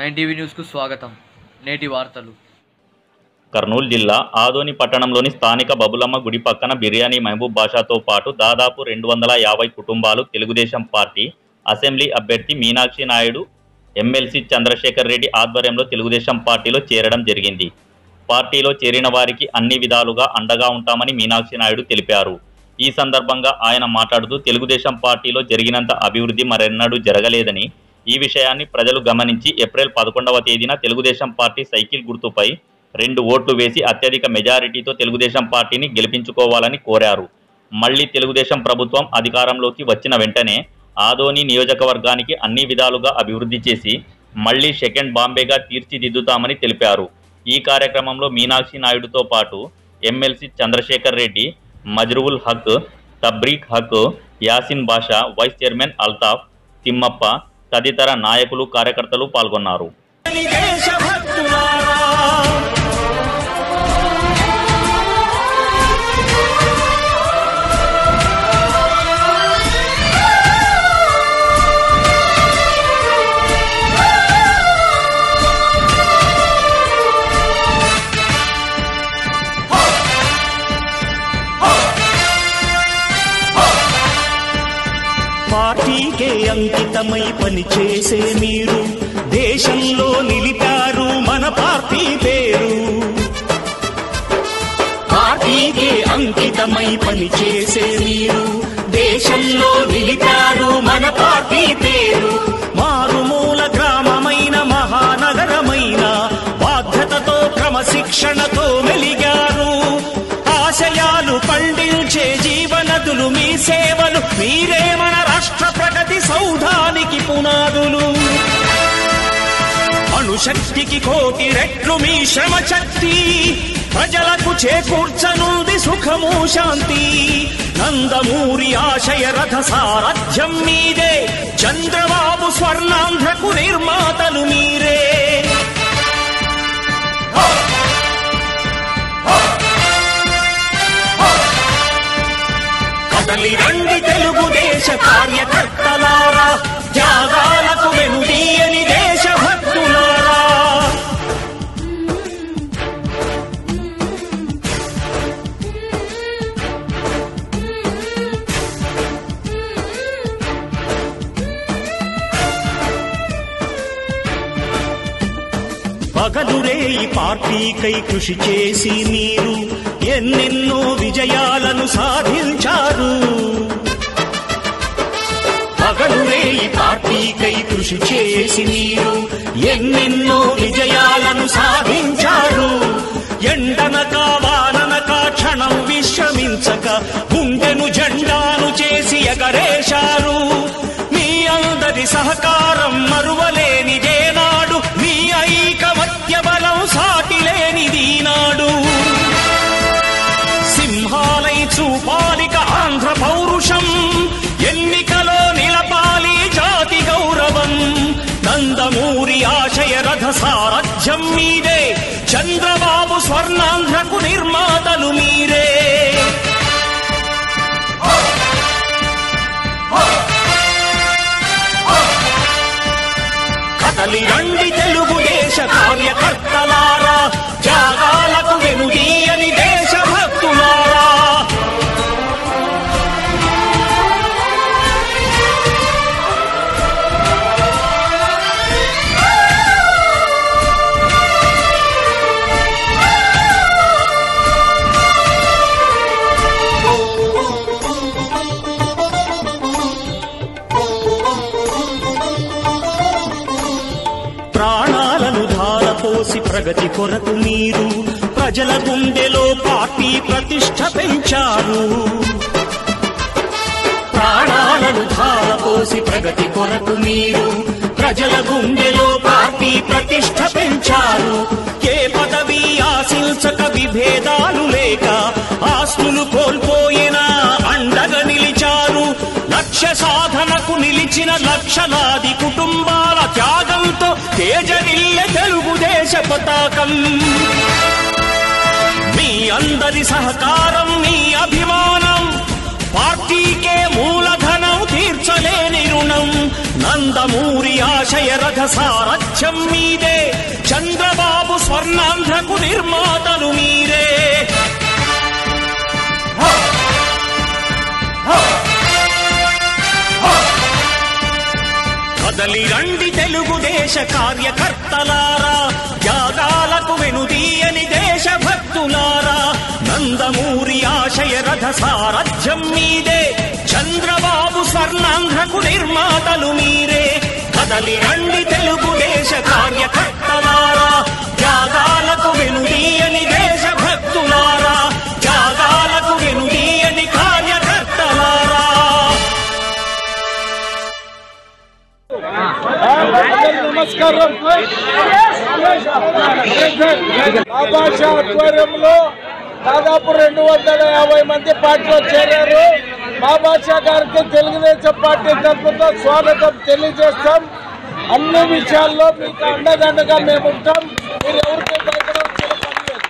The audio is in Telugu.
9 న్యూస్కు స్వాగతం. నేటి వార్తలు. కర్నూలు జిల్లా ఆదోని పట్టణంలోని స్థానిక బబులమ్మ గుడి పక్కన బిర్యానీ మహబూబ్ బాషాతో పాటు దాదాపు 250 కుటుంబాలు తెలుగుదేశం పార్టీ అసెంబ్లీ అభ్యర్థి మీనాక్షి నాయుడు ఎమ్మెల్సీ చంద్రశేఖర్ రెడ్డి ఆధ్వర్యంలో తెలుగుదేశం పార్టీలో చేరడం జరిగింది. పార్టీలో చేరిన వారికి అన్ని విధాలుగా అండగా ఉంటామని మీనాక్షి నాయుడు తెలిపారు. ఈ సందర్భంగా ఆయన మాట్లాడుతూ తెలుగుదేశం పార్టీలో జరిగినంత అభివృద్ధి మరెన్నడూ జరగలేదని, ఈ విషయాన్ని ప్రజలు గమనించి ఏప్రిల్ 11వ తేదీన తెలుగుదేశం పార్టీ సైకిల్ గుర్తుపై 2 ఓట్లు వేసి అత్యధిక మెజారిటీతో తెలుగుదేశం పార్టీని గెలిపించుకోవాలని కోరారు. మళ్లీ తెలుగుదేశం ప్రభుత్వం అధికారంలోకి వచ్చిన వెంటనే ఆదోని నియోజకవర్గానికి అన్ని విధాలుగా అభివృద్ధి చేసి మళ్లీ సెకండ్ బాంబేగా తీర్చిదిద్దుతామని తెలిపారు. ఈ కార్యక్రమంలో మీనాక్షి నాయుడుతో పాటు ఎమ్మెల్సీ చంద్రశేఖర్ రెడ్డి, మజ్రూల్ హక్, తబ్రీక్ హక్, యాసిన్ బాషా, వైస్ చైర్మన్ అల్తాఫ్, తిమ్మప్ప తదితర నాయకులు, కార్యకర్తలు పాల్గొన్నారు. పార్టీకే అంకితమై పనిచేసే మీరు దేశంలో నిలిపారు మన పార్టీ పేరు. పార్టీకే అంకితమై పనిచేసే మీరు దేశంలో నిలిపారు మన పార్టీ పేరు. మారుమూల గ్రామమైన మహానగరమైన బాధ్యతతో క్రమశిక్షణతో మెలిగారు. ఆశయాలు పండించే జీవనదులు మీ సేవలు, మీరే మన రాష్ట్ర ప్రగతి సౌధానికి పునాదులు. అణుశక్తికి 1,000,000 రెట్లు మీ శ్రమ శక్తి, ప్రజలకు చేకూర్చనుంది సుఖము శాంతి. నందమూరి ఆశయ రథ సారథ్యం మీదే, చంద్రబాబు స్వర్ణాంధ్రకు నిర్మాతలు మీరే. కదలి రండి తెలుగుదేశ కార్యకర్తలారా, త్యాగాలకు వెనుదీయని దేశభక్తులారా. పగలురేయి పార్టీకై కృషి చేసి మీరు ఎన్నెన్నో విజయాలను సాధించారు. పగలురేయి పార్టీకై కృషి చేసి మీరు ఎన్నెన్నో విజయాలను సాధించారు. ఎండనక వాననక క్షణం విశ్రమించక గుండెను జెండాను చేసి ఎగరేశారు. మీ అందరి సహకారం మరువలేనిదేనాడు, మీ ఐకమత్య బలం సాటిలేనిదీనాడు. సింహాలై చూపాలిక ఆంధ్ర పౌరుషం, ఎన్నికలో నిలపాలి జాతి గౌరవం. నందమూరి ఆశయ రథ సారథ్యం మీదే, చంద్రబాబు స్వర్ణాంధ్రకు నిర్మాతలు మీరే. కదలి రండి తెలుగుదేశ కార్యకర్తలారా, త్యాగాలకు వెనుదీయని దేశభక్తులారా. ప్రాణాలను ధారపోసి ప్రగతి కొరకు మీరు ప్రజల గుండెలో పార్టీ ప్రతిష్ఠ పెంచారు. ప్రాణాలను ధారపోసి ప్రగతి కొరకు మీరు ప్రజల గుండెలో పార్టీ ప్రతిష్ఠ పెంచారు. ఏ పదవి ఆశించక విభేదాలు లేక ఆస్తులు కోల్పోయినా అండగా నిలిచారు. లక్ష్య సాధనకు నిలిచిన లక్షలాది కుటుంబాల త్యాగంతో తేజరిల్లె తెలుగుదేశ పతాకం. మీ అందరి సహకారం, మీ అభిమానం పార్టీకే మూలధనం తీర్చలేని రుణం. నందమూరి ఆశయ ఆశయ రథ సారథ్యం మీదే, చంద్రబాబు స్వర్ణాంధ్రకు నిర్మాతలు మీరే. కదలి రండి తెలుగుదేశ కార్యకర్తలారా, త్యాగాలకు వెనుదీయని దేశభక్తులారా. నందమూరి ఆశయ రథ సారథ్యం మీదే, చంద్రబాబు స్వర్ణాంధ్రకు నిర్మాతలు మీరే. కదలి రండి తెలుగుదేశ కార్యకర్తలారా, త్యాగాలకు వెనుదీయని దేశభక్తులారా, త్యాగాలకు వెనుదీయని కార్యకర్తలారా. నమస్కారం. ఆభాష ఆధ్వర్యంలో దాదాపు 250 మంది పార్టీలో చేరారు. మా భాష గారికి తెలుగుదేశం పార్టీ తరఫున స్వాగతం తెలియజేస్తాం. అన్ని విషయాల్లో మీకు అండదండగా మేము ఉంటాం. మీరు ఎవరికి భయపడాల్సిన పని లేదు.